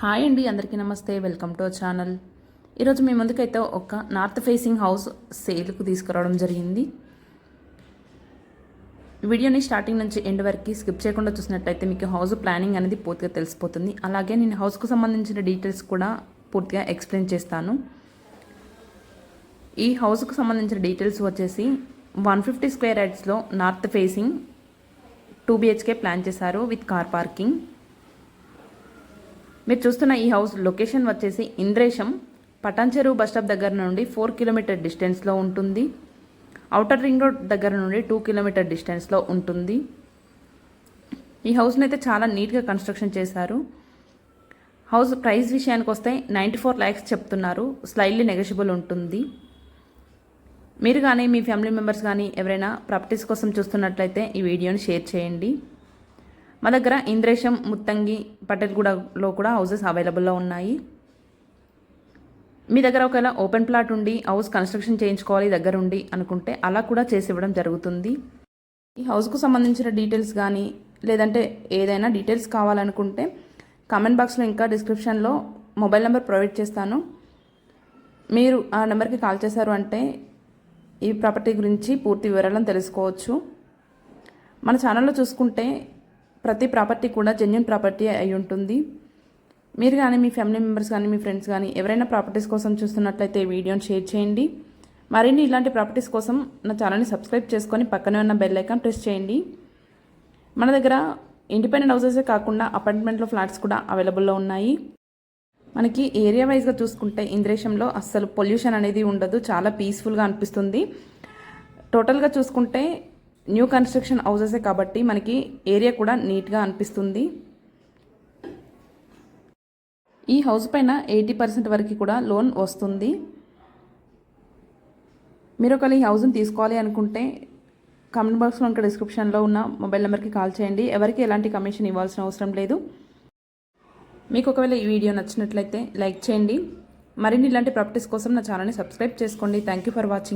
Hi అండి, అందరికీ నమస్తే. Welcome to our channel. ఈరోజు మీ ముందుకైతే ఒక నార్త్ ఫేసింగ్ హౌస్ సేల్కు తీసుకురావడం జరిగింది. వీడియోని స్టార్టింగ్ నుంచి ఎండ్ వరకు స్కిప్ చేయకుండా చూసినట్లయితే మీకు హౌస్ ప్లానింగ్ అనేది పూర్తిగా తెలిసిపోతుంది. అలాగే నేను హౌస్కు సంబంధించిన డీటెయిల్స్ కూడా పూర్తిగా ఎక్స్ప్లెయిన్ చేస్తాను. ఈ హౌస్కు సంబంధించిన డీటెయిల్స్ వచ్చేసి 150 స్క్వేర్ యార్డ్స్లో నార్త్ ఫేసింగ్ 2 BHK ప్లాన్ చేశారు విత్ కార్ పార్కింగ్. మీరు చూస్తున్న ఈ హౌస్ లొకేషన్ వచ్చేసి ఇంద్రేశం పటాన్చెరు బస్ స్టాప్ దగ్గర నుండి 4 కిలోమీటర్ డిస్టెన్స్లో ఉంటుంది. ఔటర్ రింగ్ రోడ్ దగ్గర నుండి 2 కిలోమీటర్ డిస్టెన్స్లో ఉంటుంది. ఈ హౌస్ని అయితే చాలా నీట్గా కన్స్ట్రక్షన్ చేశారు. హౌస్ ప్రైస్ విషయానికి వస్తే 94 lakhs చెప్తున్నారు. స్లైడ్లీ నెగోషియబుల్ ఉంటుంది. మీరు కానీ మీ ఫ్యామిలీ మెంబర్స్ కానీ ఎవరైనా ప్రాపర్టీస్ కోసం చూస్తున్నట్లయితే ఈ వీడియోని షేర్ చేయండి. మా దగ్గర ఇంద్రేశం, ముత్తంగి, పటేల్గూడలో కూడా హౌసెస్ అవైలబుల్లో ఉన్నాయి. మీ దగ్గర ఒకవేళ ఓపెన్ ప్లాట్ ఉండి హౌస్ కన్స్ట్రక్షన్ చేయించుకోవాలి దగ్గర ఉండి అనుకుంటే అలా కూడా చేసి ఇవ్వడం జరుగుతుంది. ఈ హౌస్కు సంబంధించిన డీటెయిల్స్ కానీ లేదంటే ఏదైనా డీటెయిల్స్ కావాలనుకుంటే కామెంట్ బాక్స్లో ఇంకా డిస్క్రిప్షన్లో మొబైల్ నెంబర్ ప్రొవైడ్ చేస్తాను. మీరు ఆ నెంబర్కి కాల్ చేశారు అంటే ఈ ప్రాపర్టీ గురించి పూర్తి వివరాలను తెలుసుకోవచ్చు. మన ఛానల్లో చూసుకుంటే ప్రతి ప్రాపర్టీ కూడా జెన్యూన్ ప్రాపర్టీ అయి ఉంటుంది. మీరు కానీ మీ ఫ్యామిలీ మెంబర్స్ కానీ మీ ఫ్రెండ్స్ కానీ ఎవరైనా ప్రాపర్టీస్ కోసం చూస్తున్నట్లయితే ఈ వీడియోని షేర్ చేయండి. మరిన్ని ఇలాంటి ప్రాపర్టీస్ కోసం నా ఛానల్ని సబ్స్క్రైబ్ చేసుకొని పక్కనే ఉన్న బెల్ ఐకాన్ ప్రెస్ చేయండి. మన దగ్గర ఇండిపెండెంట్ హౌసెసే కాకుండా అపార్ట్మెంట్లో ఫ్లాట్స్ కూడా అవైలబుల్లో ఉన్నాయి. మనకి ఏరియా వైజ్గా చూసుకుంటే ఇంద్రేశంలో అస్సలు పొల్యూషన్ అనేది ఉండదు, చాలా పీస్ఫుల్గా అనిపిస్తుంది. టోటల్గా చూసుకుంటే న్యూ కన్స్ట్రక్షన్ హౌసెసే కాబట్టి మనకి ఏరియా కూడా నీట్గా అనిపిస్తుంది. ఈ హౌస్ పైన 80% వరకు కూడా లోన్ వస్తుంది. మీరు ఒకవేళ ఈ హౌస్ని తీసుకోవాలి అనుకుంటే కామెంట్ బాక్స్లో ఇంకా డిస్క్రిప్షన్లో ఉన్న మొబైల్ నెంబర్కి కాల్ చేయండి. ఎవరికి ఎలాంటి కమిషన్ ఇవ్వాల్సిన అవసరం లేదు. మీకు ఒకవేళ ఈ వీడియో నచ్చినట్లయితే లైక్ చేయండి. మరిన్ని ఇలాంటి ప్రాపర్టీస్ కోసం నా ఛానల్ని సబ్స్క్రైబ్ చేసుకోండి. Thank you for watching.